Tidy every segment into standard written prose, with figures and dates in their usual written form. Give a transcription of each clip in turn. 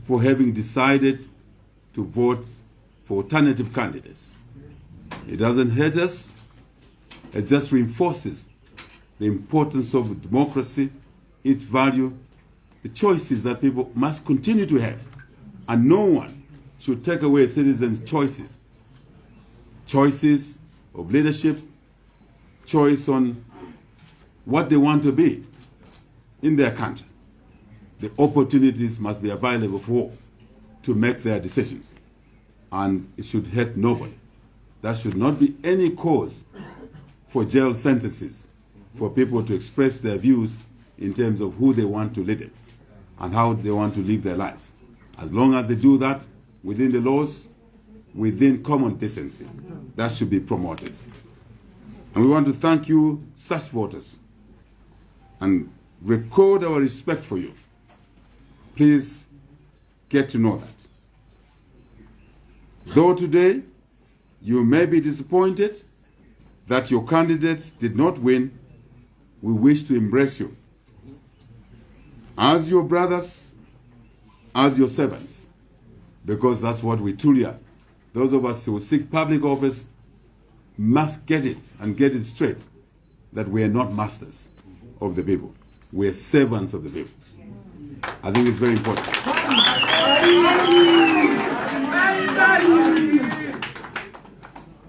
for having decided to vote for alternative candidates. It doesn't hurt us, it just reinforces the importance of democracy, its value, the choices that people must continue to have. And no one should take away citizens' choices. Choices of leadership, choice on what they want to be in their country. The opportunities must be available for all to make their decisions. And it should hurt nobody. There should not be any cause for jail sentences for people to express their views in terms of who they want to lead them and how they want to live their lives. As long as they do that within the laws, within common decency, that should be promoted. And we want to thank you, such voters, and record our respect for you. Please get to know that. Though today you may be disappointed that your candidates did not win, we wish to embrace you as your brothers, as your servants, because that's what we truly are. Those of us who seek public office must get it and get it straight that we are not masters of the people. We are servants of the people. I think it's very important.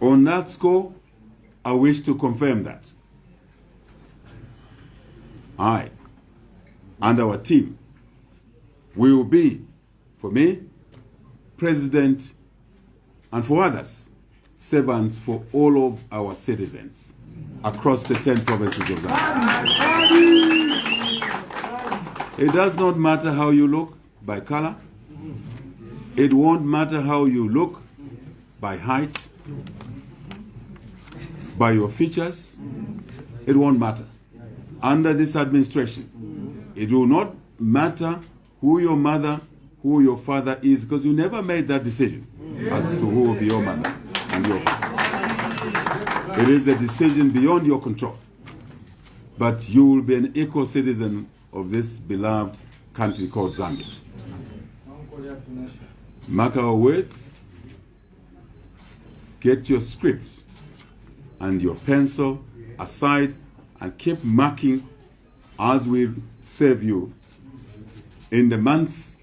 On that score, I wish to confirm that I and our team will be, for me, president, and for others, servants for all of our citizens across the 10 provinces of Zambia. It does not matter how you look by color. It won't matter how you look by height, by your features. It won't matter. Under this administration, it will not matter who your mother, who your father is, because you never made that decision as to who will be your mother and your father. It is a decision beyond your control. But you will be an equal citizen of this beloved country called Zambia. Mark our words, get your script and your pencil aside and keep marking as we serve you in the months,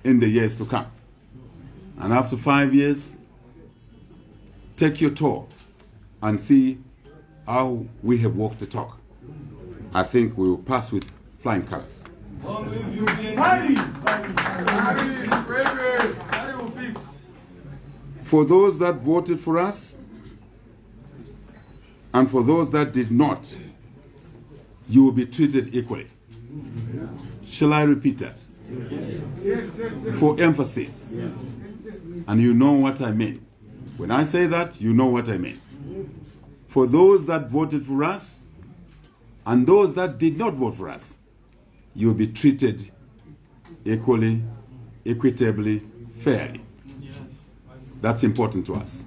in the years to come. And after 5 years, take your tour and see how we have walked the talk. I think we will pass with flying colors. For those that voted for us, and for those that did not, you will be treated equally. Shall I repeat that? For emphasis. And you know what I mean. When I say that, you know what I mean. For those that voted for us, and those that did not vote for us, you will be treated equally, equitably, fairly. That's important to us.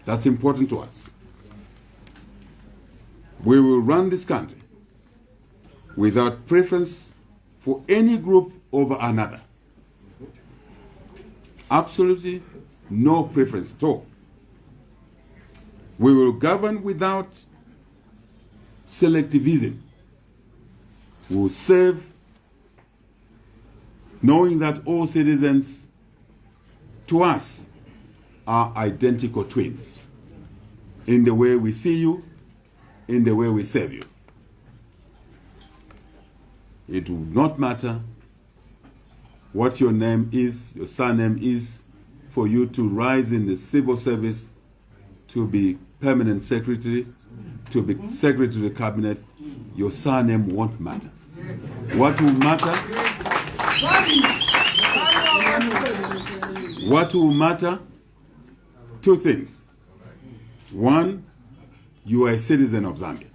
That's important to us. We will run this country without preference for any group over another. Absolutely no preference at all. We will govern without selectivism. We will serve knowing that all citizens to us are identical twins in the way we see you, in the way we serve you. It will not matter what your name is, your surname is, for you to rise in the civil service, to be permanent secretary, to be secretary to the cabinet. Your surname won't matter. What will matter? What will matter? Two things. One, you are a citizen of Zambia.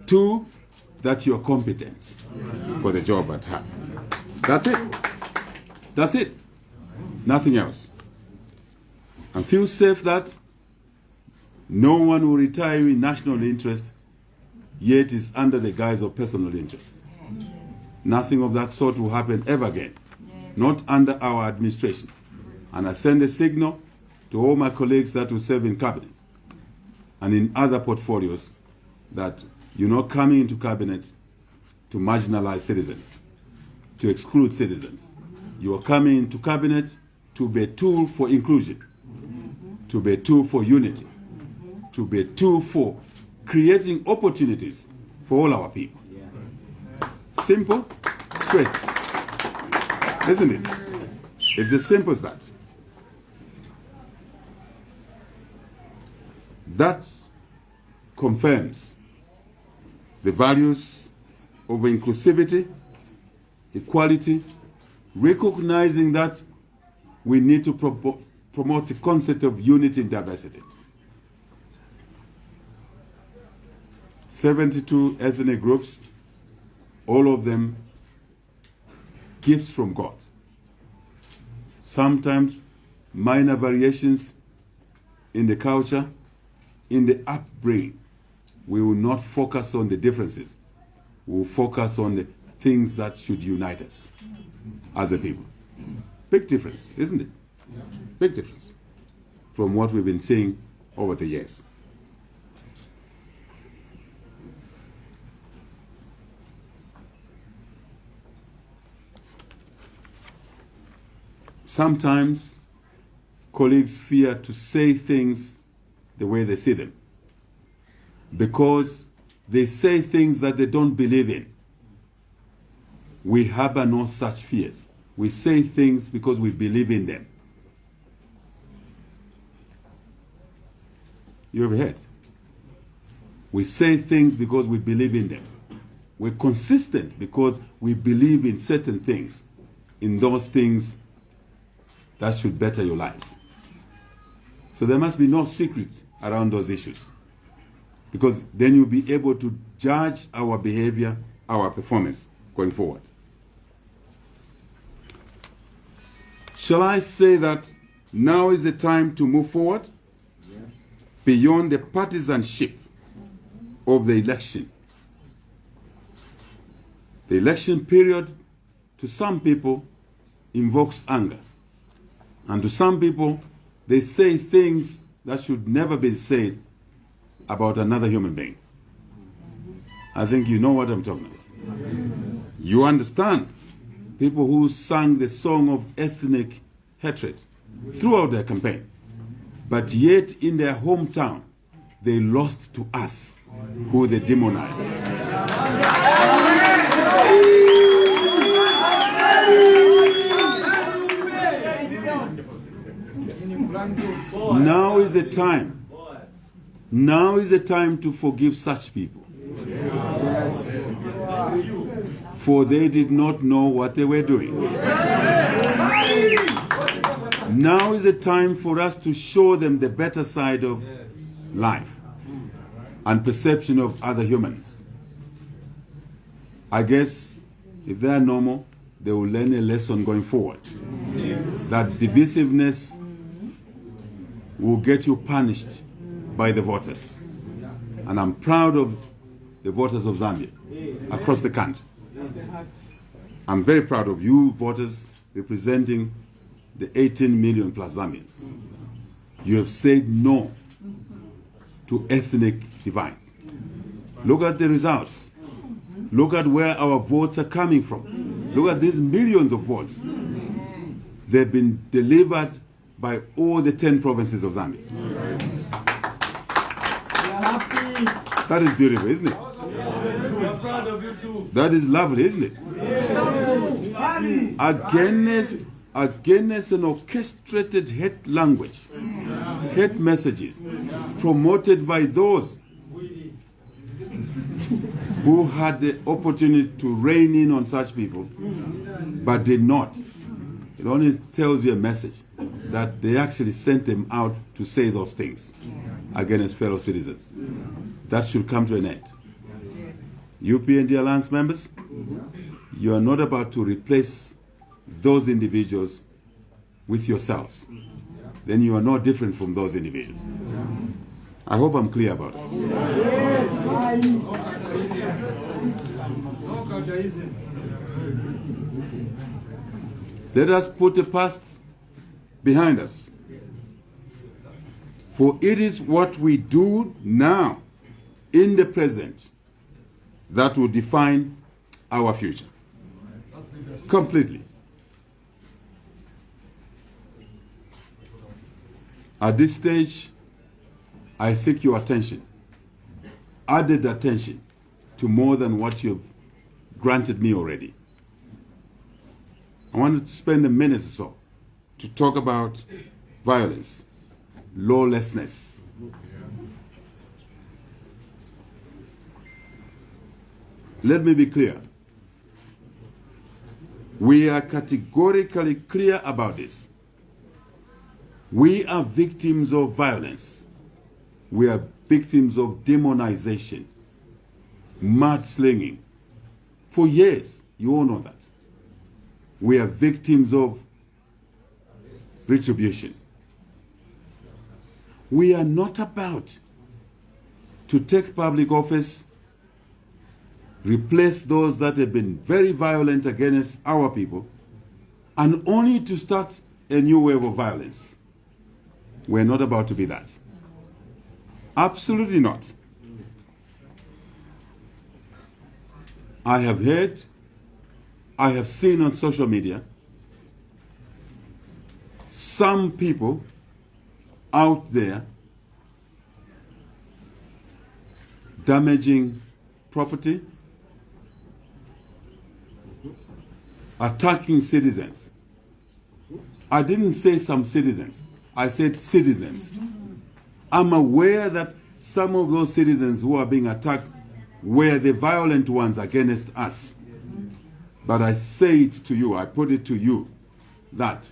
Two, that you are competent for the job at hand. That's it. That's it. Nothing else. And feel safe that no one will retire in national interest, yet is under the guise of personal interest. Nothing of that sort will happen ever again. Not under our administration. And I send a signal to all my colleagues that will serve in cabinet and in other portfolios that you're not coming into cabinet to marginalize citizens, to exclude citizens. You are coming into cabinet to be a tool for inclusion, to be a tool for unity, to be a tool for creating opportunities for all our people. Simple, straight. Isn't it? It's as simple as that. That confirms the values of inclusivity, equality, recognizing that we need to promote the concept of unity and diversity. 72 ethnic groups, all of them gifts from God. Sometimes minor variations in the culture, in the upbringing. We will not focus on the differences. We will focus on the things that should unite us as a people. Big difference, isn't it? Yes. Big difference from what we've been seeing over the years. Sometimes colleagues fear to say things the way they see them because they say things that they don't believe in. We harbor no such fears. We say things because we believe in them. You ever heard? We say things because we believe in them. We're consistent because we believe in certain things, in those things that should better your lives. So there must be no secret around those issues, because then you'll be able to judge our behavior, our performance going forward. Shall I say that now is the time to move forward beyond the partisanship of the election? The election period to some people invokes anger. And to some people, they say things that should never be said about another human being. I think you know what I'm talking about. You understand people who sang the song of ethnic hatred throughout their campaign, but yet in their hometown, they lost to us, who they demonized. Now is the time. Now is the time to forgive such people. For they did not know what they were doing. Now is the time for us to show them the better side of life and perception of other humans. I guess if they are normal, they will learn a lesson going forward. That divisiveness will get you punished by the voters. And I'm proud of the voters of Zambia across the country. I'm very proud of you voters representing the 18 million plus Zambians. You have said no to ethnic divide. Look at the results. Look at where our votes are coming from. Look at these millions of votes. They've been delivered by all the 10 provinces of Zambia. That is beautiful, isn't it? That is lovely, isn't it? Against an orchestrated hate language, hate messages promoted by those who had the opportunity to rein in on such people, but did not. It only tells you a message that they actually sent them out to say those things against fellow citizens. That should come to an end. UPND Alliance members, you are not about to replace those individuals with yourselves. Then you are no different from those individuals. I hope I'm clear about it. Let us put the past behind us. For it is what we do now, in the present, that will define our future. Completely. At this stage, I seek your attention, added attention to more than what you've granted me already. I want to spend a minute or so to talk about violence, lawlessness. Let me be clear. We are categorically clear about this. We are victims of violence. We are victims of demonization, mudslinging. For years, you all know that. We are victims of retribution. We are not about to take public office, replace those that have been very violent against our people, and only to start a new wave of violence. We're not about to be that. Absolutely not. I have heard, I have seen on social media, some people out there damaging property, attacking citizens. I didn't say some citizens, I said citizens. I'm aware that some of those citizens who are being attacked were the violent ones against us. But I say it to you, I put it to you, that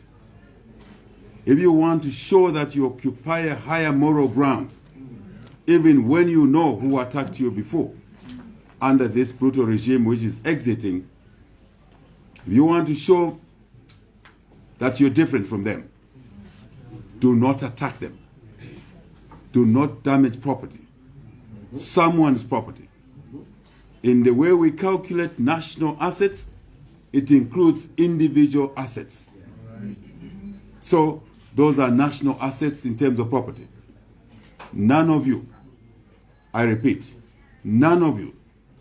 if you want to show that you occupy a higher moral ground, even when you know who attacked you before, under this brutal regime which is exiting, if you want to show that you're different from them, do not attack them. Do not damage property, someone's property. In the way we calculate national assets, it includes individual assets. So those are national assets in terms of property. None of you, I repeat, none of you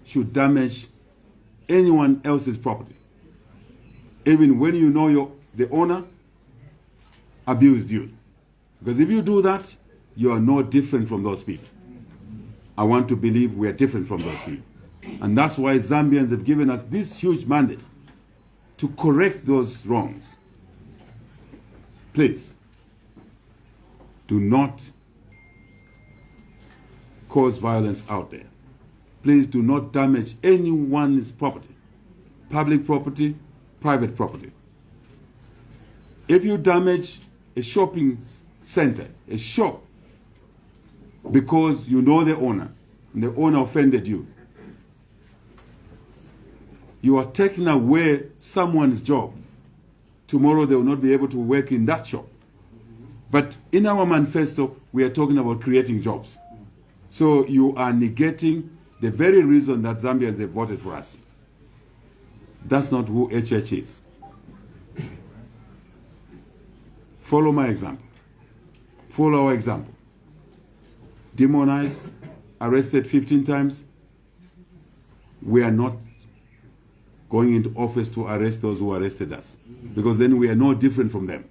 should damage anyone else's property. Even when you know the owner abused you. Because if you do that, you are no different from those people. I want to believe we are different from those people. And that's why Zambians have given us this huge mandate to correct those wrongs. Please, do not cause violence out there. Please do not damage anyone's property, public property, private property. If you damage a shopping center, a shop, because you know the owner, and the owner offended you, you are taking away someone's job. Tomorrow they will not be able to work in that shop. But in our manifesto, we are talking about creating jobs. So you are negating the very reason that Zambians have voted for us. That's not who HH is. Follow my example. Follow our example. Demonized, arrested 15 times. We are not going into office to arrest those who arrested us, because then we are no different from them.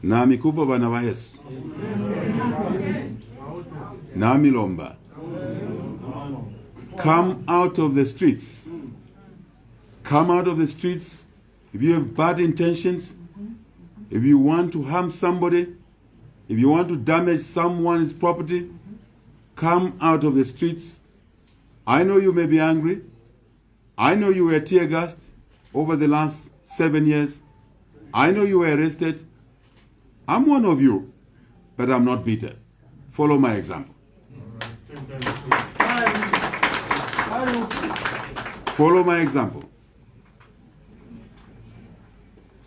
Nami kupa bana vahesu. Nami lomba. Come out of the streets. Come out of the streets. If you have bad intentions, if you want to harm somebody, if you want to damage someone's property, come out of the streets. I know you may be angry. I know you were tear-gassed over the last 7 years. I know you were arrested. I'm one of you, but I'm not bitter. Follow my example. Follow my example.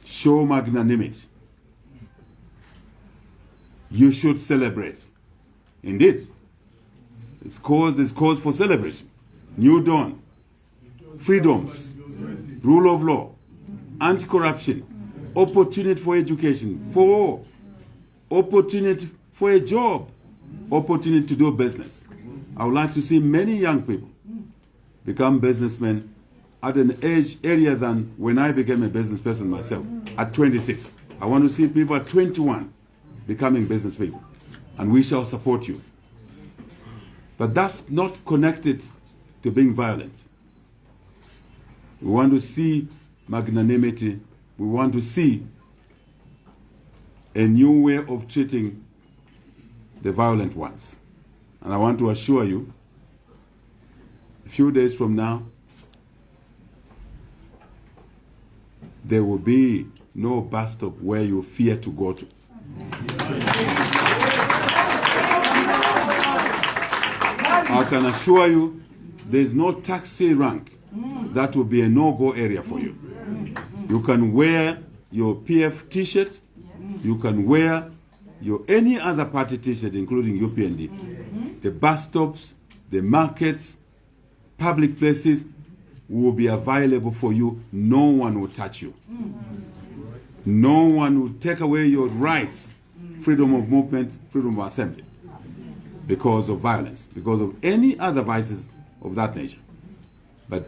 Show magnanimity. You should celebrate. Indeed. There's cause for celebration. New dawn, freedoms, rule of law, anti-corruption, opportunity for education, for all, opportunity for a job, opportunity to do business. I would like to see many young people become businessmen at an age earlier than when I became a business person myself, at 26. I want to see people at 21 becoming business people, and we shall support you. But that's not connected to being violent. We want to see magnanimity. We want to see a new way of treating the violent ones. And I want to assure you, a few days from now, there will be no bus stop where you fear to go to. I can assure you, there's no taxi rank that will be a no-go area for you. You can wear your PF t-shirt, you can wear your any other party t-shirt, including UPND. The bus stops, the markets, public places will be available for you. No one will touch you. No one will take away your rights, freedom of movement, freedom of assembly, because of violence, because of any other vices of that nature. But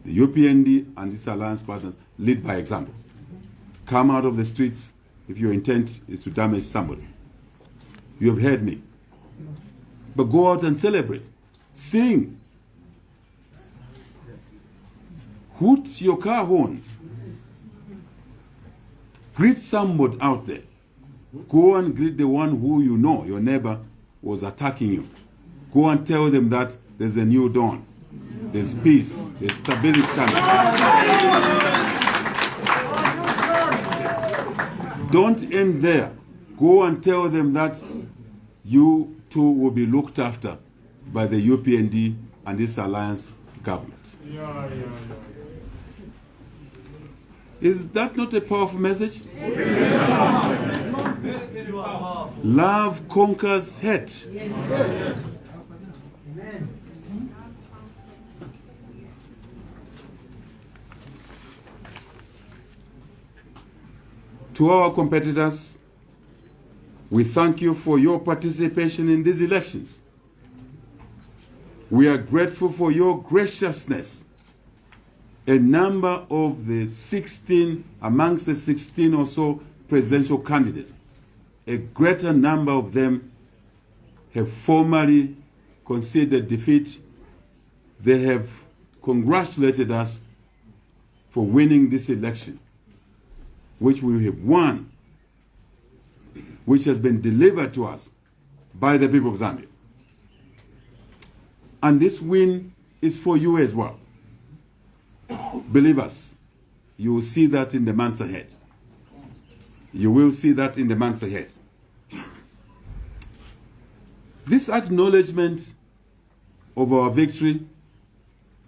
the UPND and its alliance partners lead by example. Come out of the streets if your intent is to damage somebody. You have heard me. But go out and celebrate. Sing. Hoot your car horns. Greet somebody out there. Go and greet the one who you know, your neighbor, was attacking you. Go and tell them that there's a new dawn. There's peace. There's stability coming. Don't end there. Go and tell them that you too will be looked after by the UPND and this alliance government. Is that not a powerful message? Love conquers hate. To our competitors, we thank you for your participation in these elections. We are grateful for your graciousness. A number of the 16, amongst the 16 or so presidential candidates, a greater number of them have formally conceded defeat. They have congratulated us for winning this election, which we have won, which has been delivered to us by the people of Zambia. And this win is for you as well. Believe us, you will see that in the months ahead. You will see that in the months ahead. This acknowledgement of our victory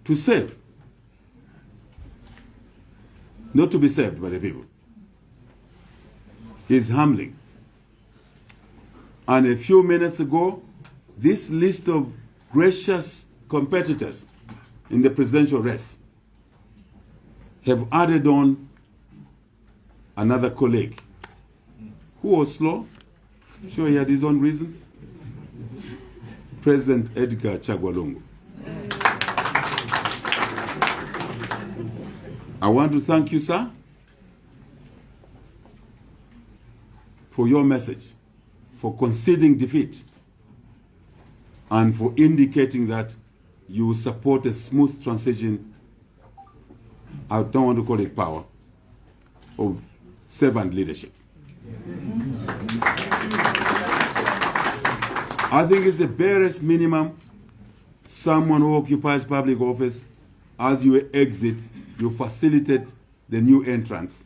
to save, not to be saved by the people, is humbling. And a few minutes ago, this list of gracious competitors in the presidential race have added on another colleague who was slow. I'm sure he had his own reasons. President Edgar Chagwa. I want to thank you, sir, for your message, for conceding defeat, and for indicating that you support a smooth transition. I don't want to call it power, of servant leadership. I think it's the barest minimum. Someone who occupies public office, as you exit, you facilitate the new entrants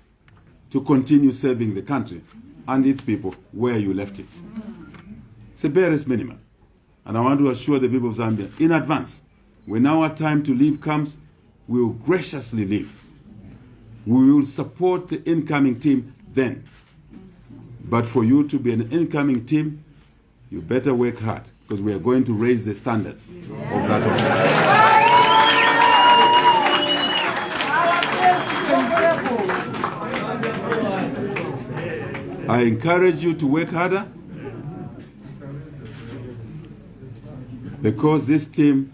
to continue serving the country and its people where you left it. It's the barest minimum. And I want to assure the people of Zambia in advance, when our time to leave comes, we will graciously leave. We will support the incoming team then. But for you to be an incoming team, you better work hard. because we are going to raise the standards of that office. I encourage you to work harder, because this team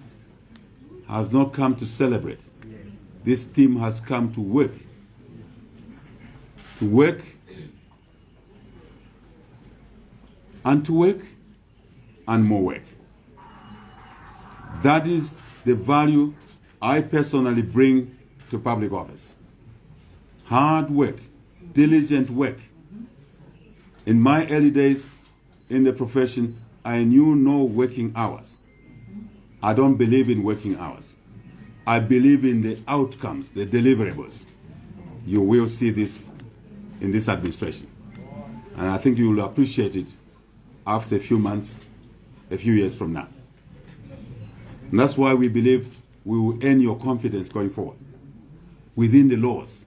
has not come to celebrate. This team has come to work. To work and to work and more work. That is the value I personally bring to public office. Hard work, diligent work. In my early days in the profession, I knew no working hours. I don't believe in working hours. I believe in the outcomes, the deliverables. You will see this in this administration. And I think you will appreciate it after a few months, a few years from now. And that's why we believe we will earn your confidence going forward within the laws.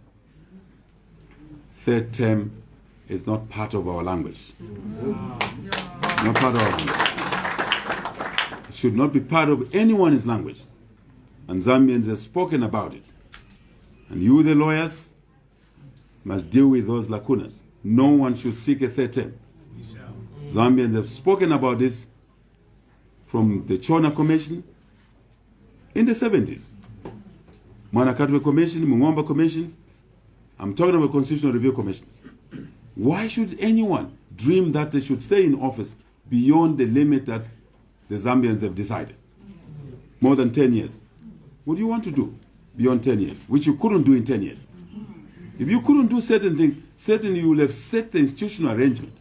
Third term is not part of our language. Not part of our language. It should not be part of anyone's language. And Zambians have spoken about it. And you, the lawyers, must deal with those lacunas. No one should seek a third term. Zambians have spoken about this from the Chona Commission in the 70s. Manakatwe Commission, Mungomba Commission. I'm talking about Constitutional Review Commissions. Why should anyone dream that they should stay in office beyond the limit that the Zambians have decided? More than 10 years. What do you want to do beyond 10 years, which you couldn't do in 10 years? If you couldn't do certain things, certainly you will have set the institutional arrangement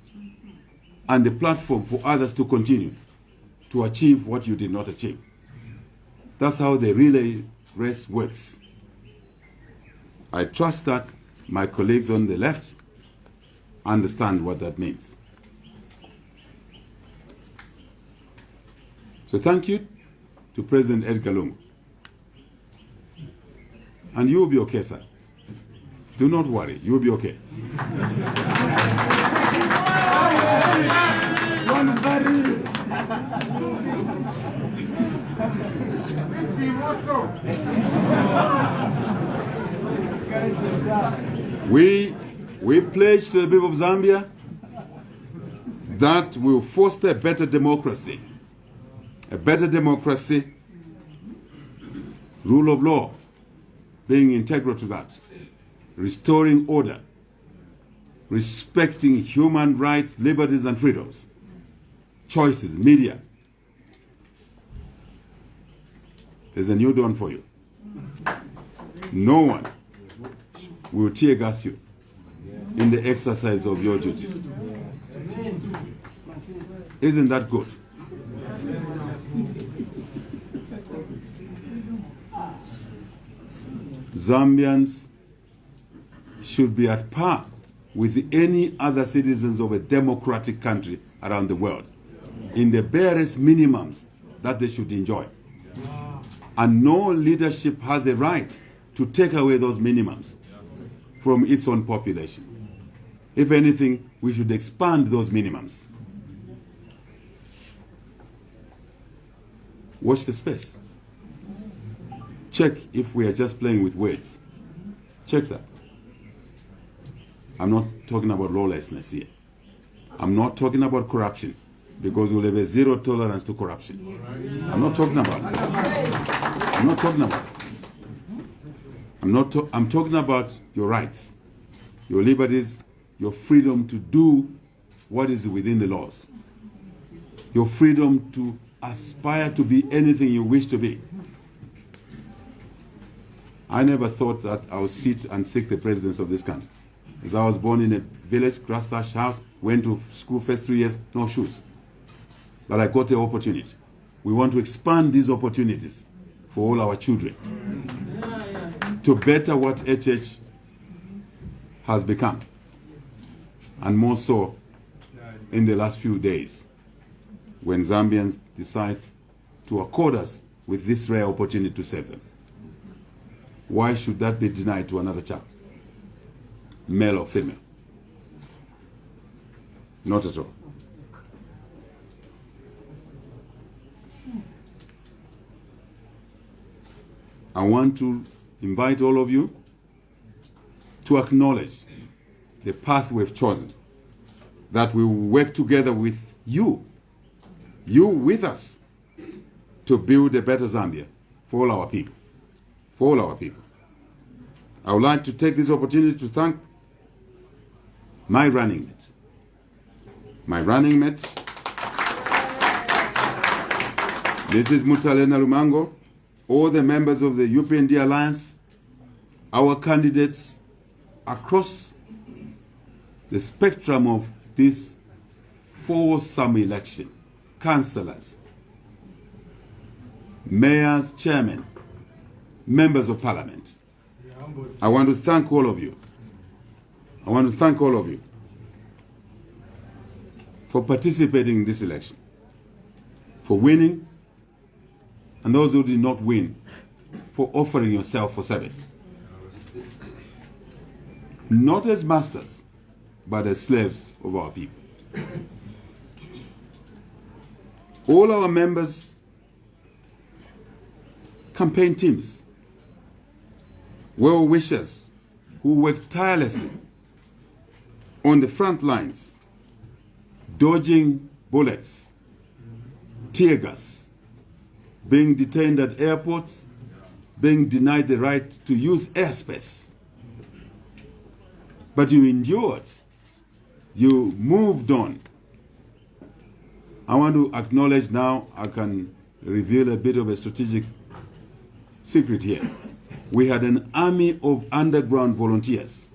and the platform for others to continue to achieve what you did not achieve. That's how the relay race works. I trust that my colleagues on the left understand what that means. So thank you to President Edgar Lungu. And you will be okay, sir. Do not worry, you will be okay. We pledge to the people of Zambia that we will foster a better democracy. A better democracy, rule of law being integral to that, restoring order, respecting human rights, liberties and freedoms, choices, media. There's a new dawn for you. No one will tear gas you in the exercise of your duties. Isn't that good? Zambians should be at par with any other citizens of a democratic country around the world in the barest minimums that they should enjoy. And no leadership has a right to take away those minimums from its own population. If anything, we should expand those minimums. Watch the space. Check if we are just playing with words. Check that. I'm not talking about lawlessness here. I'm not talking about corruption, because we'll have a zero tolerance to corruption. I'm not talking about it. I'm not talking about it. I'm talking about your rights, your liberties, your freedom to do what is within the laws, your freedom to aspire to be anything you wish to be. I never thought that I would sit and seek the presidency of this country. As I was born in a village, grass-thatched house, went to school first 3 years, no shoes. But I got the opportunity. We want to expand these opportunities for all our children to better what HH has become. And more so in the last few days, when Zambians decide to accord us with this rare opportunity to save them. Why should that be denied to another child? Male or female? Not at all. I want to invite all of you to acknowledge the path we've chosen, that we will work together with you with us, to build a better Zambia for all our people. For all our people. I would like to take this opportunity to thank my running mate. My running mate, this is Mutalena Lumango, all the members of the UPND Alliance, our candidates across the spectrum of this four-sum election, councillors, mayors, chairmen, members of parliament. I want to thank all of you. I want to thank all of you for participating in this election, for winning, and those who did not win, for offering yourself for service. Not as masters, but as slaves of our people. All our members, campaign teams, well-wishers who worked tirelessly on the front lines, dodging bullets, tear gas, being detained at airports, being denied the right to use airspace. But you endured. You moved on. I want to acknowledge now, I can reveal a bit of a strategic secret here. We had an army of underground volunteers.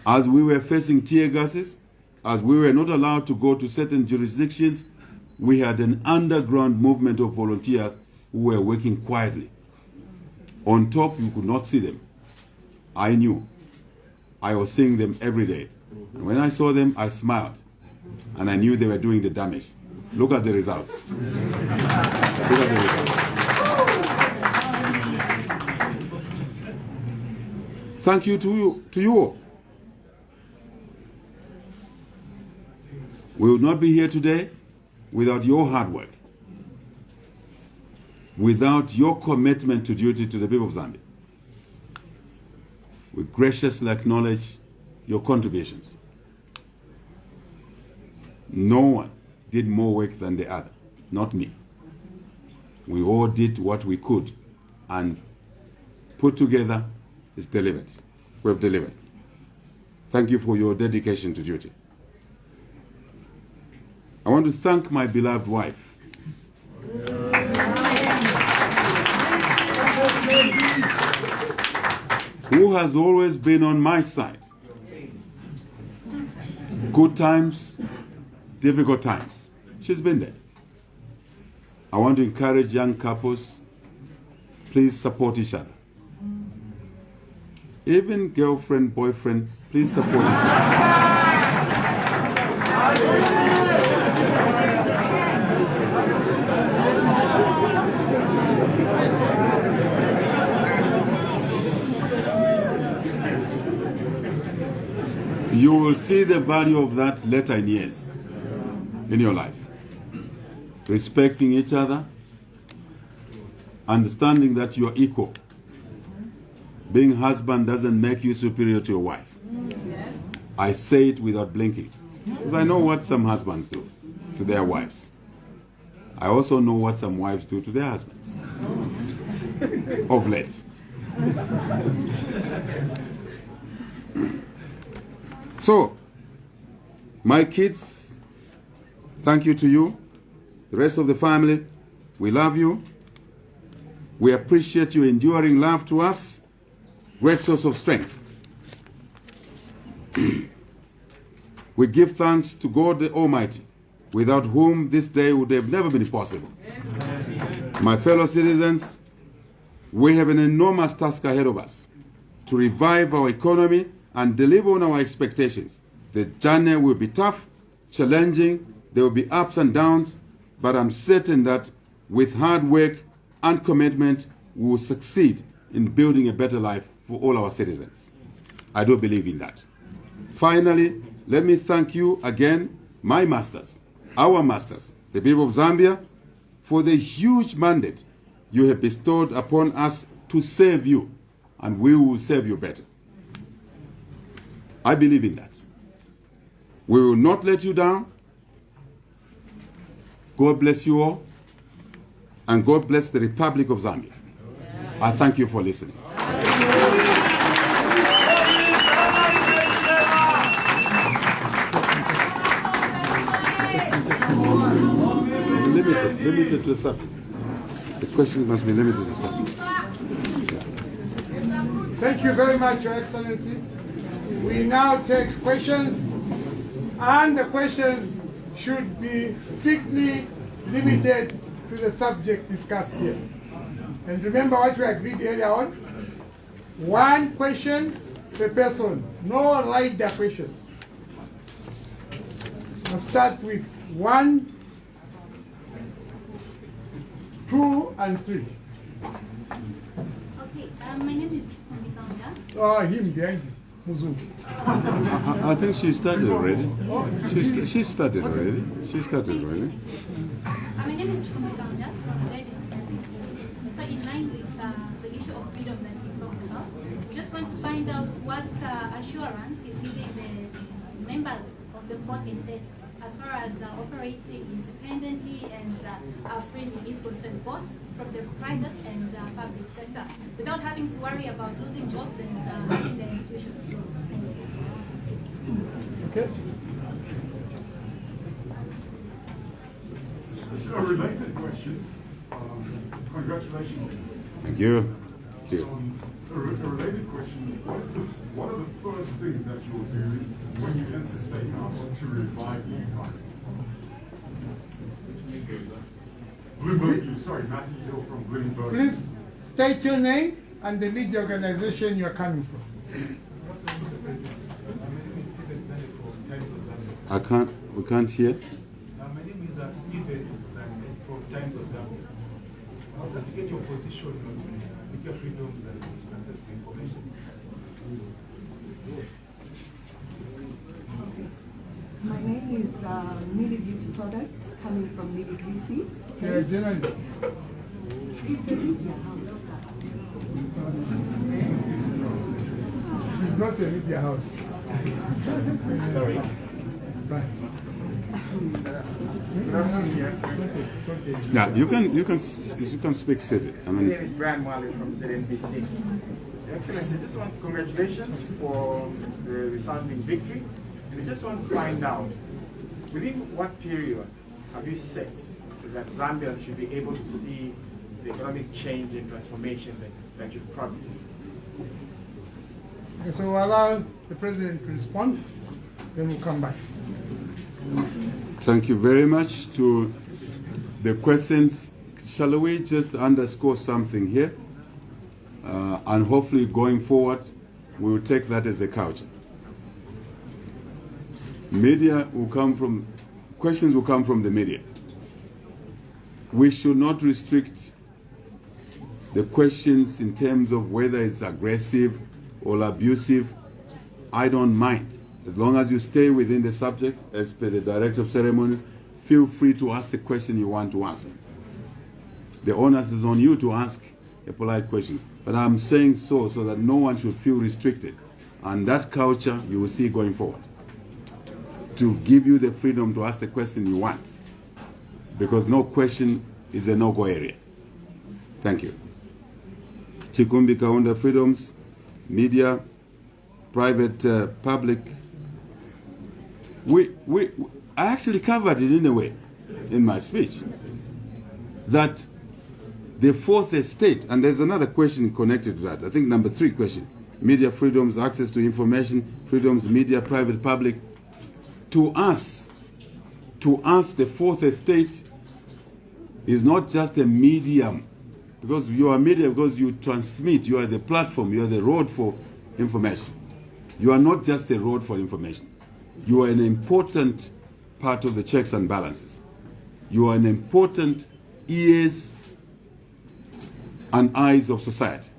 As we were facing tear gases, as we were not allowed to go to certain jurisdictions, we had an underground movement of volunteers who were working quietly. On top, you could not see them. I knew. I was seeing them every day. And when I saw them, I smiled. And I knew they were doing the damage. Look at the results. Look at the results. Thank you to you all. We would not be here today without your hard work, without your commitment to duty to the people of Zambia. We graciously acknowledge your contributions. No one did more work than the other, not me. We all did what we could, and put together is delivered. We've delivered. Thank you for your dedication to duty. I want to thank my beloved wife. Who has always been on my side. Good times, difficult times. She's been there. I want to encourage young couples, please support each other. Even girlfriend, boyfriend, please support each other. You will see the value of that later in years in your life. Respecting each other, understanding that you are equal. Being husband doesn't make you superior to your wife. I say it without blinking, because I know what some husbands do to their wives. I also know what some wives do to their husbands of late. So, my kids, thank you to you. The rest of the family, we love you. We appreciate your enduring love to us. Great source of strength. We give thanks to God the Almighty, without whom this day would have never been possible. My fellow citizens, we have an enormous task ahead of us to revive our economy and deliver on our expectations. The journey will be tough, challenging, there will be ups and downs, but I'm certain that with hard work and commitment, we will succeed in building a better life for all our citizens. I do believe in that. Finally, let me thank you again, my masters, our masters, the people of Zambia, for the huge mandate you have bestowed upon us to serve you, and we will serve you better. I believe in that. We will not let you down. God bless you all, and God bless the Republic of Zambia. I thank you for listening. Limited to the subject. The questions must be limited to the subject. Thank you very much, Your Excellency. We now take questions, and the questions should be strictly limited to the subject discussed here. And remember what we agreed earlier on? One question per person, no rider question. I'll start with 1, 2, and 3. Okay, my name is Hakainde. Oh, him behind you, Muzungu. I think she started already. She started already. She started already. My name is Hakainde from ZBT. So in line with the issue of freedom that we talked about, we just want to find out what assurance is giving the members of the fourth estate as far as operating independently and freely is concerned, both from the private and public sector, without having to worry about losing jobs and having the institutions closed. Okay. A related question. Congratulations. Thank you. Thank you. A related question. What are the first things that you'll do when you enter State House to revive the economy? Bloomberg News. Sorry, Matthew Hill from Bloomberg. Please state your name and the lead organization you are coming from. We can't hear. My name is Stephen from Times of Zambia. I would like to get your position on media freedoms and access to information. My name is Millie Beauty Products, coming from Millie Beauty. You're a journalist. It's a media house. It's not a media house. Sorry. Right. Yeah, you can speak city. I My mean, name is Brian Marley from ZNBC. Your Excellency, I just want congratulations for the resounding victory. And I just want to find out, within what period have you set that Zambians should be able to see the economic change and transformation that you've promised? Okay, so we'll allow the President to respond, then we'll come back. thank you very much to the questions. Shall we just underscore something here? And hopefully going forward, we will take that as the culture. Questions will come from the media. We should not restrict the questions in terms of whether it's aggressive or abusive. I don't mind. As long as you stay within the subject, as per the Director of Ceremonies, feel free to ask the question you want to ask. The onus is on you to ask a polite question. But I'm saying so that no one should feel restricted. And that culture you will see going forward, to give you the freedom to ask the question you want. Because no question is a no-go area. Thank you. Chikumbi Kaunda freedoms, media, private, public. I actually covered it in a way in my speech, that the fourth estate, and there's another question connected to that, I think number 3 question, media freedoms, access to information, freedoms, media, private, public. To us, the fourth estate is not just a medium, because you are media, because you transmit, you are the platform, you are the road for information. You are not just a road for information. You are an important part of the checks and balances. You are an important ears and eyes of society.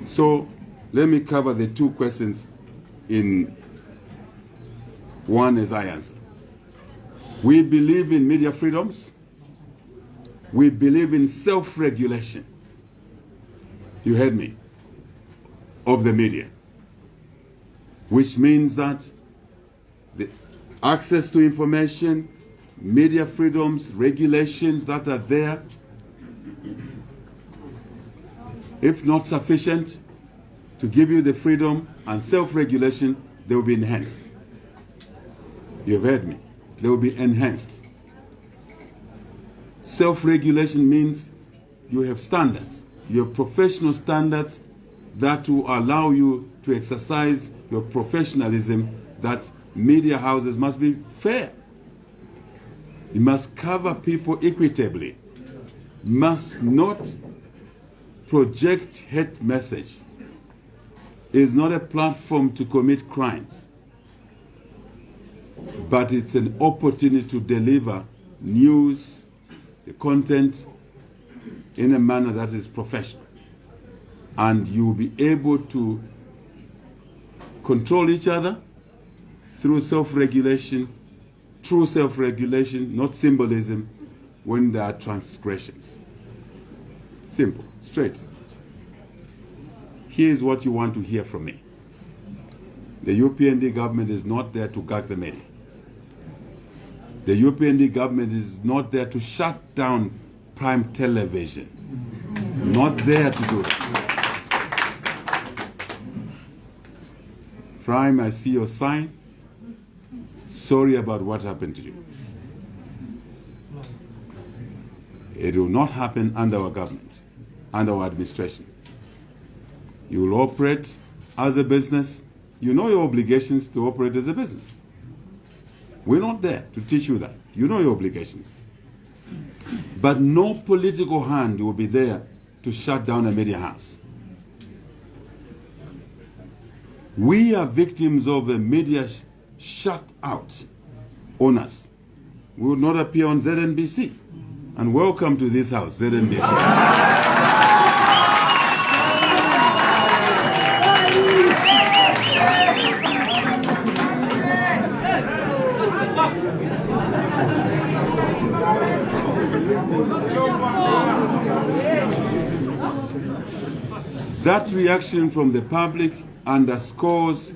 So let me cover the 2 questions in one as I answer. We believe in media freedoms. We believe in self-regulation. You heard me. Of the media. Which means that the access to information, media freedoms, regulations that are there, if not sufficient to give you the freedom and self-regulation, they will be enhanced. You've heard me. They will be enhanced. Self-regulation means you have standards. You have professional standards that will allow you to exercise your professionalism, that media houses must be fair. You must cover people equitably. Must not project hate message. It is not a platform to commit crimes, but it's an opportunity to deliver news, the content, in a manner that is professional. And you will be able to control each other through self-regulation, true self-regulation, not symbolism, when there are transgressions. Simple, straight. Here's what you want to hear from me. The UPND government is not there to gag the media. The UPND government is not there to shut down prime television. Not there to do it. Prime, I see your sign. Sorry about what happened to you. It will not happen under our government, under our administration. You will operate as a business. You know your obligations to operate as a business. We're not there to teach you that. You know your obligations. But no political hand will be there to shut down a media house. We are victims of a media shut out on us. We will not appear on ZNBC. And welcome to this house, ZNBC. That reaction from the public underscores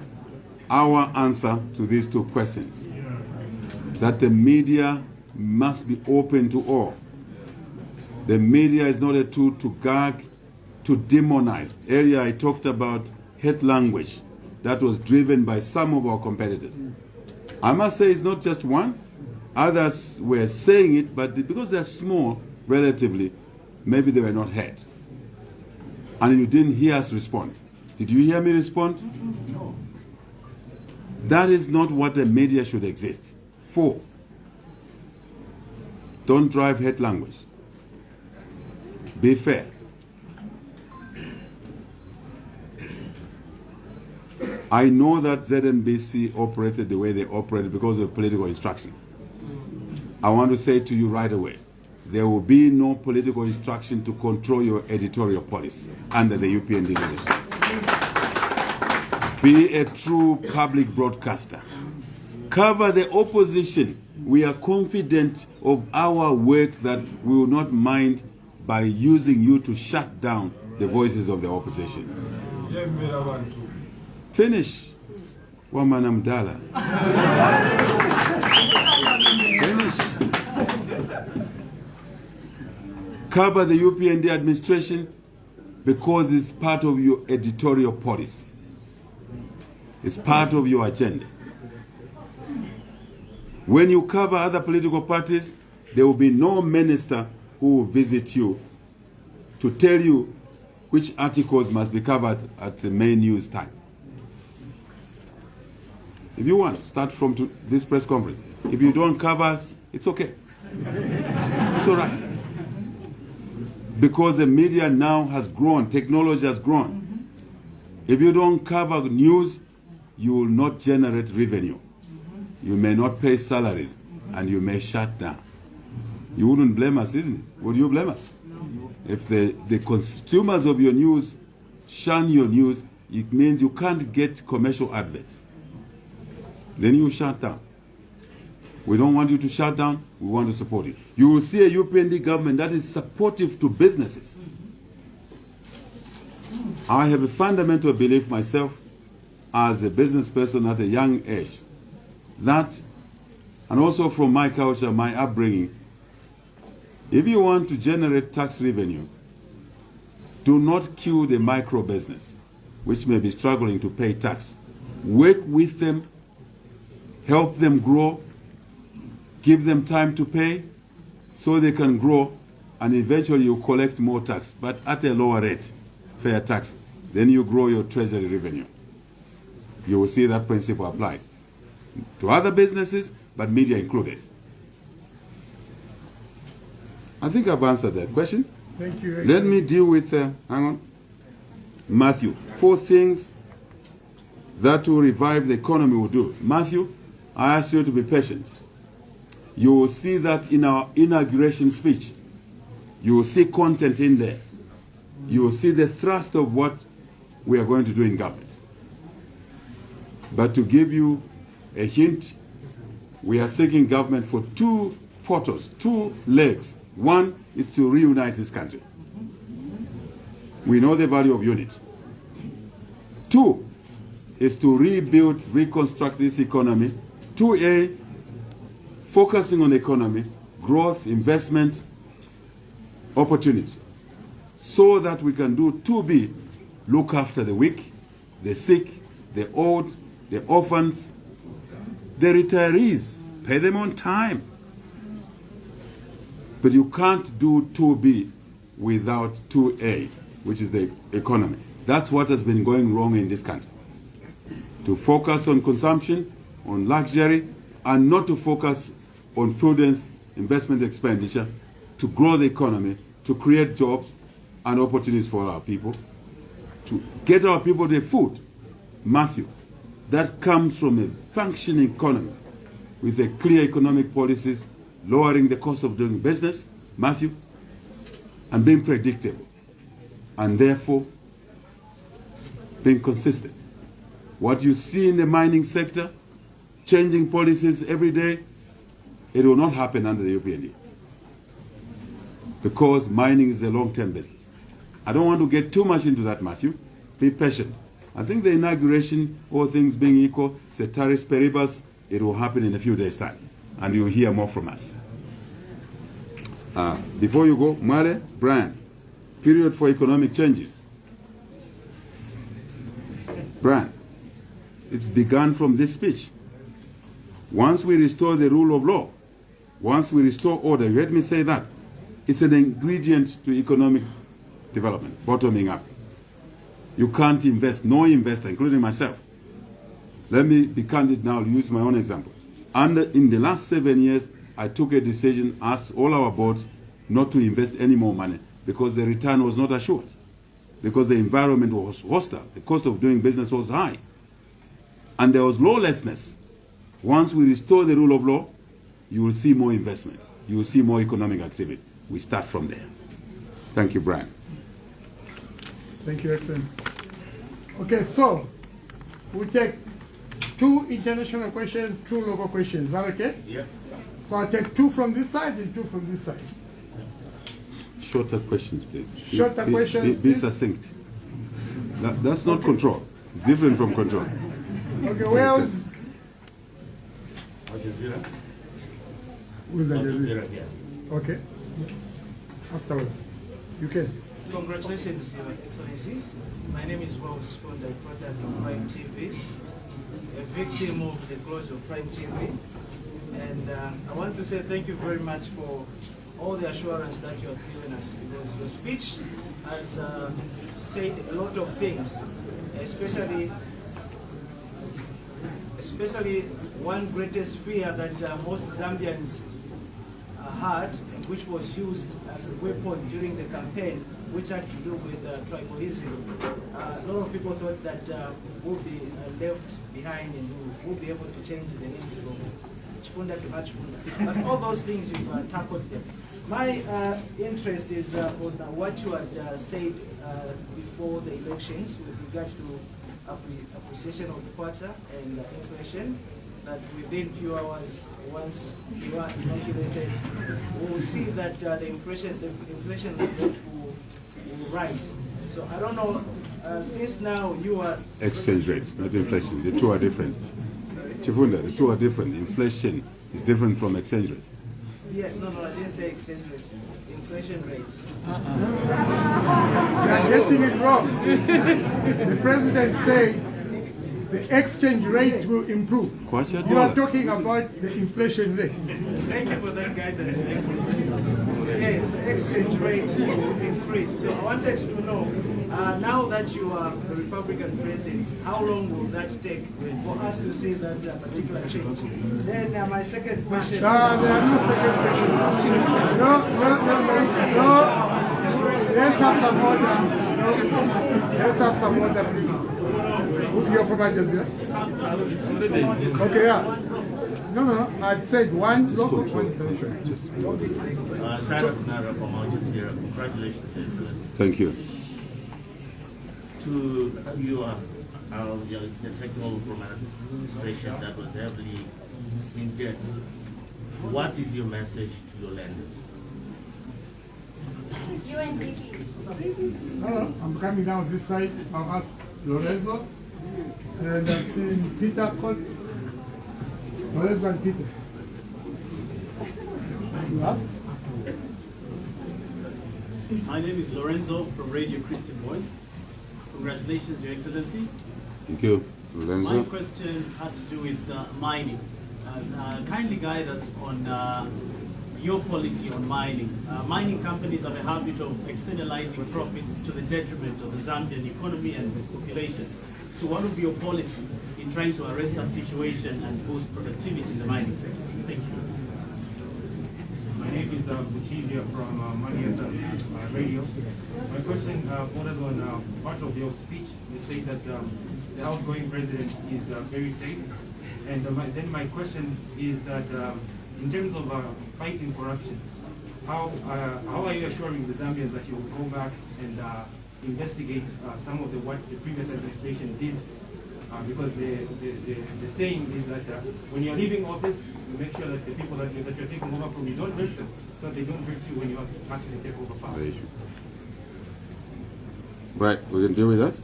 our answer to these two questions. That the media must be open to all. The media is not a tool to gag, to demonize. Earlier I talked about hate language that was driven by some of our competitors. I must say it's not just one. Others were saying it, but because they're small, relatively, maybe they were not heard. And you didn't hear us respond. Did you hear me respond? No. That is not what the media should exist for. Don't drive hate language. Be fair. I know that ZNBC operated the way they operated because of political instruction. I want to say to you right away, there will be no political instruction to control your editorial policy under the UPND leadership. Be a true public broadcaster. Cover the opposition. We are confident of our work that we will not mind by using you to shut down the voices of the opposition. Finish. Wamana Mdala. Finish. Cover the UPND administration because it's part of your editorial policy. It's part of your agenda. When you cover other political parties, there will be no minister who will visit you to tell you which articles must be covered at the main news time. If you want, start from this press conference. If you don't cover us, it's okay. It's all right. Because the media now has grown, technology has grown. If you don't cover news, you will not generate revenue. You may not pay salaries, and you may shut down. You wouldn't blame us, isn't it? Would you blame us? If the consumers of your news shun your news, it means you can't get commercial adverts. Then you shut down. We don't want you to shut down. We want to support you. You will see a UPND government that is supportive to businesses. I have a fundamental belief myself as a business person at a young age that, and also from my culture, my upbringing, if you want to generate tax revenue, do not kill the micro business, which may be struggling to pay tax. Work with them, help them grow, give them time to pay so they can grow, and eventually you collect more tax, but at a lower rate, fair tax. Then you grow your treasury revenue. You will see that principle applied to other businesses, but media included. I think I've answered that question. Thank you. Let me deal with, hang on, Matthew. 4 things that will revive the economy will do. Matthew, I ask you to be patient. You will see that in our inauguration speech. You will see content in there. You will see the thrust of what we are going to do in government. But to give you a hint, we are seeking government for 2 portals, 2 legs. One is to reunite this country. We know the value of unity. 2 is to rebuild, reconstruct this economy. 2A, focusing on the economy, growth, investment, opportunity, so that we can do 2B, look after the weak, the sick, the old, the orphans, the retirees, pay them on time. But you can't do 2B without 2A, which is the economy. That's what has been going wrong in this country. To focus on consumption, on luxury, and not to focus on prudence, investment expenditure, to grow the economy, to create jobs and opportunities for our people, to get our people their food. Matthew, that comes from a functioning economy with a clear economic policies, lowering the cost of doing business, Matthew, and being predictable, and therefore being consistent. What you see in the mining sector, changing policies every day, it will not happen under the UPND, because mining is a long-term business. I don't want to get too much into that, Matthew. Be patient. I think the inauguration, all things being equal, ceteris paribus, it will happen in a few days' time, and you'll hear more from us. Before you go, Male, Brian, period for economic changes. Brian, it's begun from this speech. Once we restore the rule of law, once we restore order, you heard me say that, it's an ingredient to economic development, bottoming up. You can't invest, no investor, including myself. Let me be candid now, use my own example. In the last 7 years, I took a decision, asked all our boards not to invest any more money because the return was not assured, because the environment was hostile, the cost of doing business was high, and there was lawlessness. Once we restore the rule of law, you will see more investment. You will see more economic activity. We start from there. Thank you, Brian. Thank you, Excellent. Okay, so we'll take 2 international questions, 2 local questions. Is that okay? Yeah. So I'll take 2 from this side and 2 from this side. Shorter questions, please. Shorter questions, Be please. succinct. That's not control. It's different from control. Okay, where else? Jazeera. Who's that? Jazeera, yeah. Okay. Afterwards. You can. Congratulations, Your Excellency. My name is Rose from the product of Prime TV, a victim of the closure of Prime TV. And I want to say thank you very much for all the assurance that you have given us, because your speech has said a lot of things, especially one greatest fear that most Zambians had, and which was used as a weapon during the campaign, which had to do with tribalism. A lot of people thought that we'll be left behind and we'll be able to change the name from Chipunda to Hachipunda. But all those things, you've tackled them. My interest is on what you had said before the elections with regard to appreciation of the kwacha and inflation. that within few hours, once you are inoculated, we will see that the inflation rate will rise. So I don't know, since now you are... Exchange rate, not inflation. The two are different. Chifunda, the two are different. Inflation is different from exchange rate. Yes, no, I didn't say exchange rate. Inflation rate. They are getting it wrong. The president said the exchange rate will improve. You are talking about the inflation rate. Thank you for that guidance. Yes, the exchange rate will increase. So I wanted to know, now that you are the Republican president, how long will that take for us to see that particular change? Then my second question. There are no second questions. No. Let's have some order. No. Let's have some order, please. You're from Al Jazeera? Okay, yeah. No. I said one local, one international. Cyrus Nara from Al Jazeera. Congratulations, Excellency. Thank you. To you, the technical from administration that was heavily in debt, what is your message to your lenders? UNDP. I'm coming down this side. I'll ask Lorenzo. And I've seen Peter called. Lorenzo and Peter. You ask? My name is Lorenzo from Radio Christian Voice. Congratulations, Your Excellency. Thank you, Lorenzo. My question has to do with mining. Kindly guide us on your policy on mining. Mining companies have a habit of externalizing profits to the detriment of the Zambian economy and the population. So what would be your policy in trying to arrest that situation and boost productivity in the mining sector? Thank you. My name is Buchizia from Maniata Radio. My question borders on part of your speech. You say that the outgoing president is very safe. And then my question is that in terms of fighting corruption, how are you assuring the Zambians that you will go back and investigate some of what the previous administration did? Because the saying is that when you're leaving office, you make sure that the people that you're taking over from, you don't hurt them, so they don't hurt you when you actually take over power. Right, we can deal with that?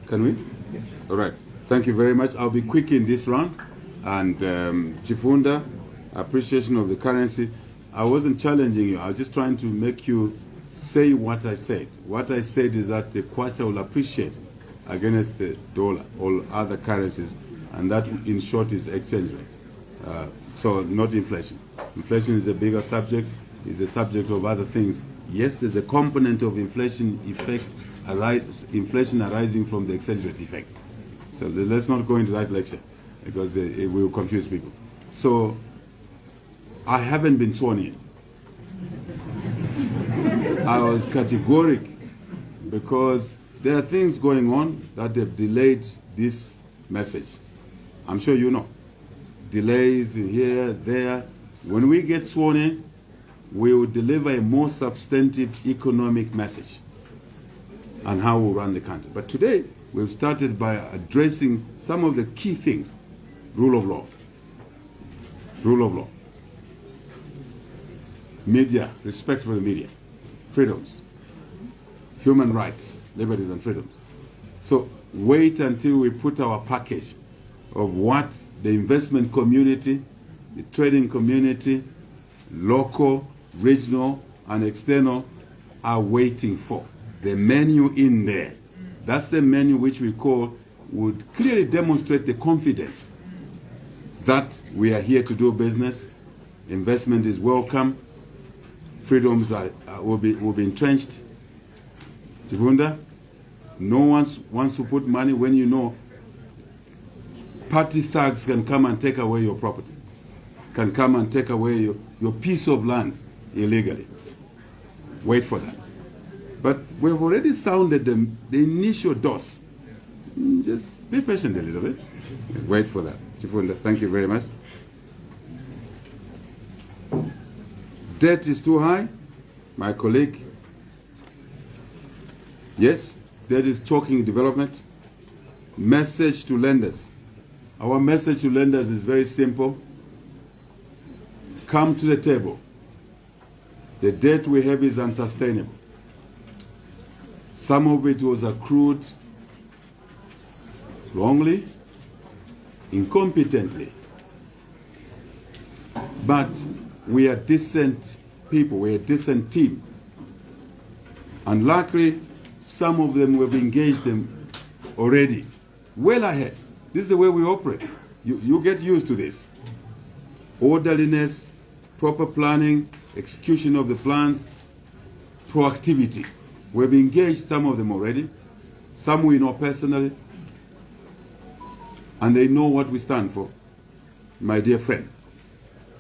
Can we? Yes. All right. Thank you very much. I'll be quick in this round. And Chifunda, appreciation of the currency. I wasn't challenging you. I was just trying to make you say what I said. What I said is that the kwacha will appreciate against the dollar, all other currencies, and that in short is exchange rate. So not inflation. Inflation is a bigger subject, is a subject of other things. Yes, there's a component of inflation effect, inflation arising from the exchange rate effect. So let's not go into that lecture because it will confuse people. So I haven't been sworn in. I was categoric because there are things going on that have delayed this message. I'm sure you know. Delays here, there. When we get sworn in, we will deliver a more substantive economic message on how we run the country. But today, we've started by addressing some of the key things. Rule of law. Rule of law. Media, respect for the media. Freedoms. Human rights, liberties and freedoms. So wait until we put our package of what the investment community, the trading community, local, regional, and external are waiting for. The menu in there. That's the menu which we call would clearly demonstrate the confidence that we are here to do business. Investment is welcome. Freedoms will be entrenched. Chifunda, no one wants to put money when you know party thugs can come and take away your property, can come and take away your piece of land illegally. Wait for that. But we've already sounded the initial dose. Just be patient a little bit. Wait for that. Chifunda, thank you very much. Debt is too high. My colleague, yes, that is choking development. Message to lenders. Our message to lenders is very simple. Come to the table. The debt we have is unsustainable. Some of it was accrued wrongly, incompetently. But we are decent people, we're a decent team. And luckily, some of them we've engaged them already, well ahead. This is the way we operate. You get used to this. Orderliness, proper planning, execution of the plans, proactivity. We've engaged some of them already. Some we know personally. And they know what we stand for, my dear friend.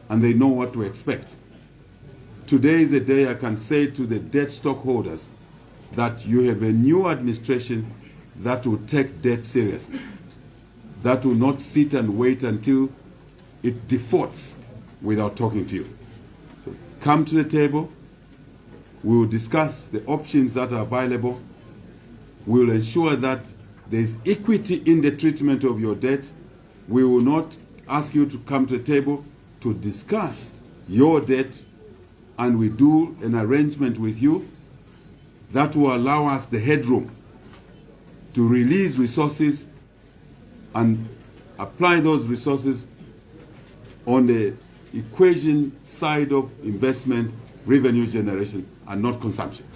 And they know what to expect. Today is the day I can say to the debt stockholders that you have a new administration that will take debt seriously, that will not sit and wait until it defaults without talking to you. So come to the table. We will discuss the options that are available. We will ensure that there is equity in the treatment of your debt. We will not ask you to come to the table to discuss your debt, and we do an arrangement with you that will allow us the headroom to release resources and apply those resources on the equation side of investment, revenue generation, and not consumption.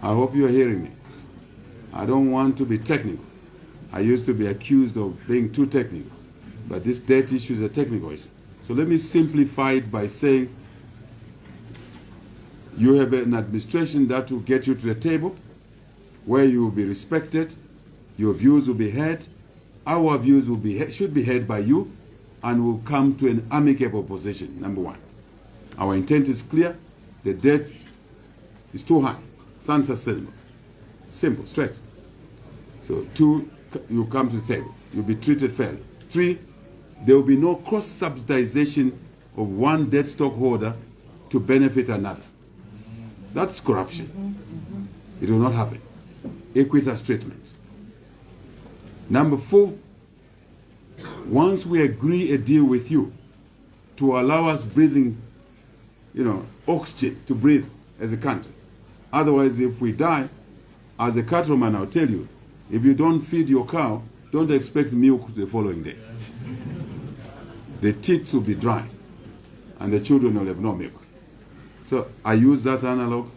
I hope you are hearing me. I don't want to be technical. I used to be accused of being too technical, but this debt issue is a technical issue. So let me simplify it by saying you have an administration that will get you to the table where you will be respected, your views will be heard, our views will be should be heard by you, and will come to an amicable position, number one. Our intent is clear. The debt is too high. It's unsustainable. Simple, straight. So two, you come to the table. You'll be treated fairly. Three, there will be no cross-subsidization of one debt stockholder to benefit another. That's corruption. It will not happen. Equitable treatment. Number four, once we agree a deal with you to allow us breathing, oxygen to breathe as a country. Otherwise, if we die, as a cattleman, I'll tell you, if you don't feed your cow, don't expect milk the following day. The teats will be dry, and the children will have no milk. So I use that analog.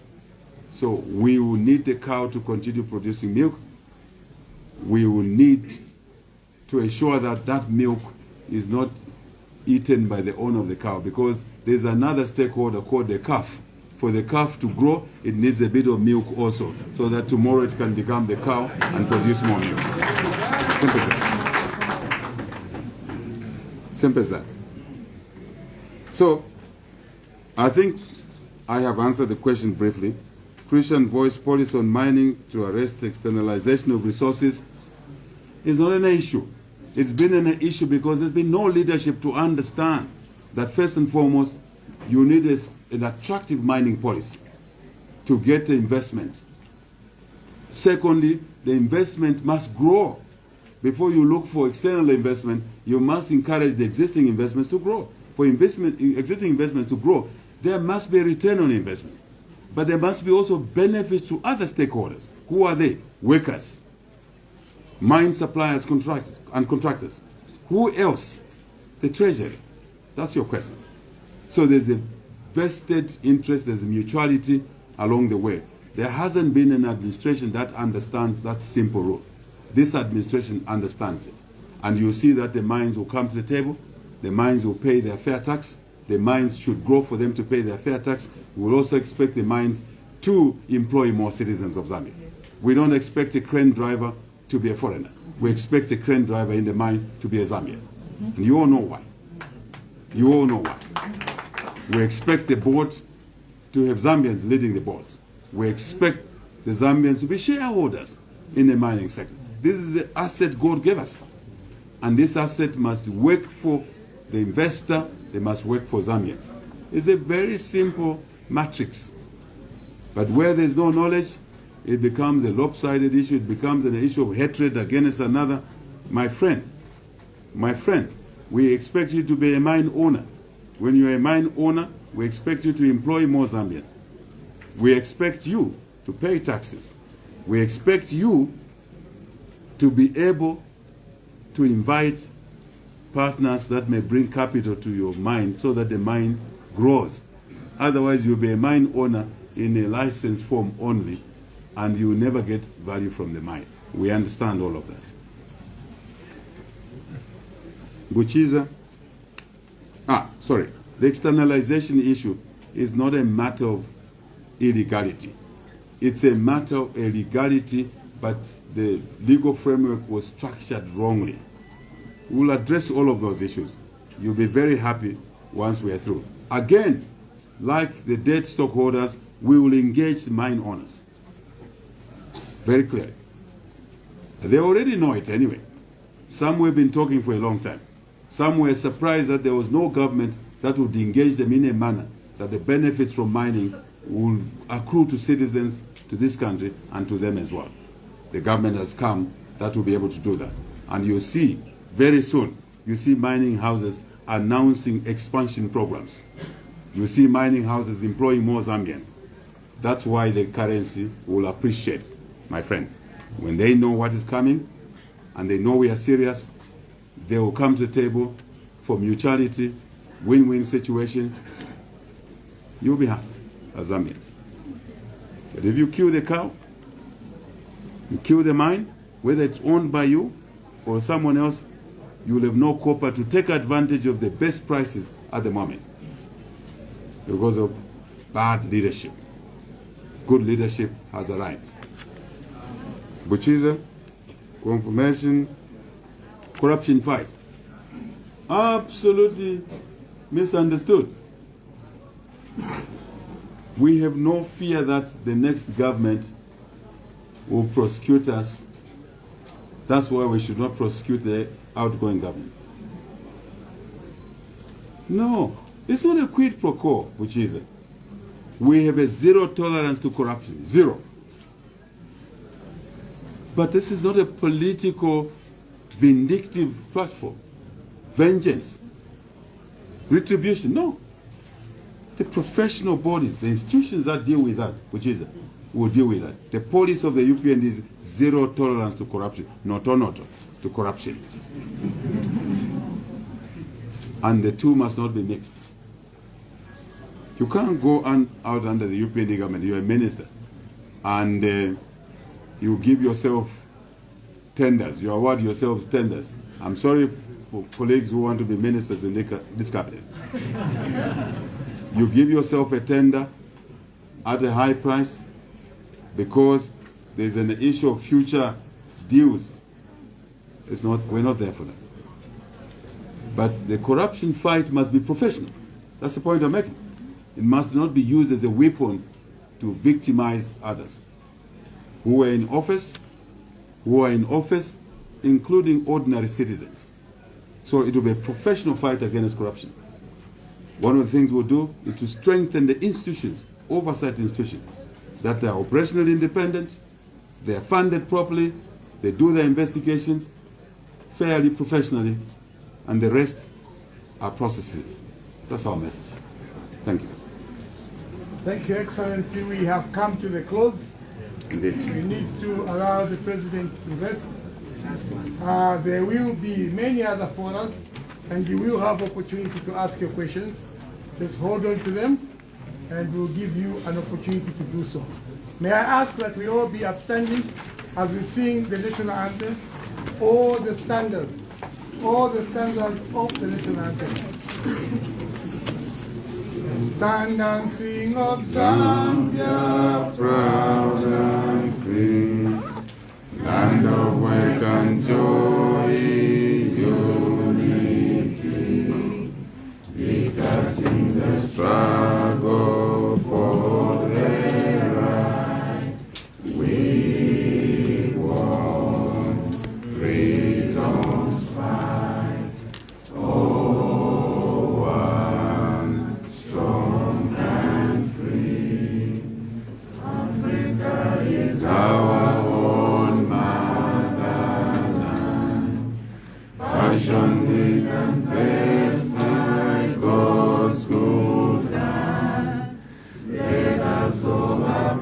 So we will need the cow to continue producing milk. We will need to ensure that that milk is not eaten by the owner of the cow, because there's another stakeholder called the calf. For the calf to grow, it needs a bit of milk also, so that tomorrow it can become the cow and produce more milk. Simple as that. Simple as that. So, I think I have answered the question briefly. Christian voiced policy on mining to arrest externalization of resources is not an issue. It's been an issue because there's been no leadership to understand that first and foremost, you need an attractive mining policy to get the investment. Secondly, the investment must grow. Before you look for external investment, you must encourage the existing investments to grow. For existing investments to grow, there must be a return on investment. But there must be also benefits to other stakeholders. Who are they? Workers, mine suppliers, contractors. Who else? The Treasury. That's your question. So there's a vested interest, there's a mutuality along the way. There hasn't been an administration that understands that simple rule. This administration understands it. And you see that the mines will come to the table, the mines will pay their fair tax, the mines should grow for them to pay their fair tax. We will also expect the mines to employ more citizens of Zambia. We don't expect a crane driver to be a foreigner. We expect a crane driver in the mine to be a Zambian. And you all know why. You all know why. We expect the board to have Zambians leading the boards. We expect the Zambians to be shareholders in the mining sector. This is the asset God gave us. And this asset must work for the investor, they must work for Zambians. It's a very simple matrix. But where there's no knowledge, it becomes a lopsided issue, it becomes an issue of hatred against another. My friend, we expect you to be a mine owner. When you're a mine owner, we expect you to employ more Zambians. We expect you to pay taxes. We expect you to be able to invite partners that may bring capital to your mine so that the mine grows. Otherwise, you'll be a mine owner in a license form only, and you will never get value from the mine. We understand all of that. Buchiza, the externalization issue is not a matter of illegality. It's a matter of a legality, but the legal framework was structured wrongly. We'll address all of those issues. You'll be very happy once we are through. Again, like the debt stockholders, we will engage the mine owners. Very clearly. They already know it anyway. Some we've been talking for a long time. Some were surprised that there was no government that would engage them in a manner that the benefits from mining will accrue to citizens, to this country, and to them as well. The government has come that will be able to do that. And you'll see, very soon, you see mining houses announcing expansion programs. You see mining houses employing more Zambians. That's why the currency will appreciate, my friend. When they know what is coming, and they know we are serious, they will come to the table for mutuality, win-win situation. You'll be happy as Zambians. But if you kill the cow, you kill the mine, whether it's owned by you or someone else, you will have no copper to take advantage of the best prices at the moment because of bad leadership. Good leadership has arrived. Buchiza, confirmation, corruption fight. Absolutely misunderstood. We have no fear that the next government will prosecute us. That's why we should not prosecute the outgoing government. No, it's not a quid pro quo, which is it. We have a zero tolerance to corruption, zero. But this is not a political, vindictive platform. Vengeance, retribution, no. The professional bodies, the institutions that deal with that, which is it, will deal with that. The policy of the UPN is zero tolerance to corruption, not to corruption. And the two must not be mixed. You can't go out under the UPN government, you're a minister, and you give yourself tenders, you award yourselves tenders. I'm sorry for colleagues who want to be ministers in this cabinet. You give yourself a tender at a high price because there's an issue of future deals. We're not there for that. But the corruption fight must be professional. That's the point I'm making. It must not be used as a weapon to victimize others who are in office, including ordinary citizens. So it will be a professional fight against corruption. One of the things we'll do is to strengthen the institutions, oversight institutions, that are operationally independent, they are funded properly, they do their investigations fairly, professionally, and the rest are processes. That's our message. Thank you. Thank you, Excellency. We have come to the close. Indeed. We need to allow the President to rest. There will be many other forums, and you will have opportunity to ask your questions. Just hold on to them, and we'll give you an opportunity to do so. May I ask that we all be upstanding as we sing the national anthem, all the standards of the national anthem. Stand and sing of Zambia, proud and free, land of work and joy, unity, because in the struggle for the right, we won freedom's fight. Oh, one strong and free, Africa is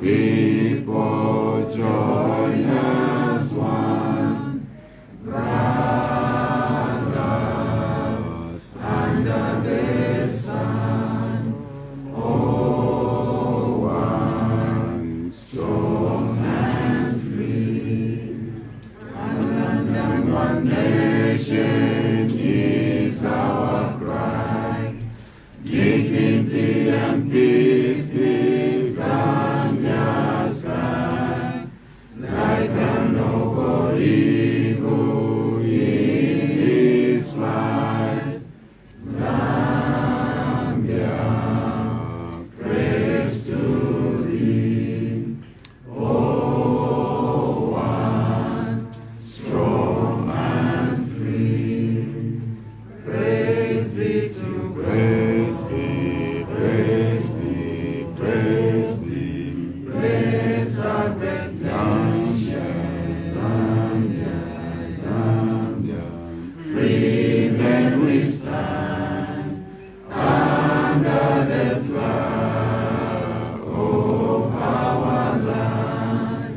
people join as one, brothers under the sun, oh, one strong and free, and one nation is our cry, dignity and peace is on your sky, like a noble eagle in his flight. Zambia, praise to thee, oh, one strong and free. Praise be to God. Praise be, praise be, praise be. Praise our great Zambia, Zambia, Zambia. Free men we stand under the flag of our land.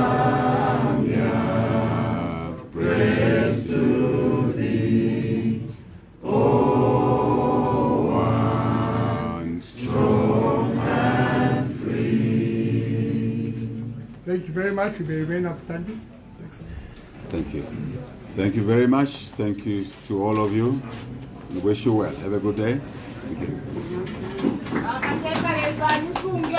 Zambia, praise to thee, oh, one strong and free. Thank you very much. You may remain outstanding. Excellency. Thank you. Thank you very much. Thank you to all of you. We wish you well. Have a good day. Thank you.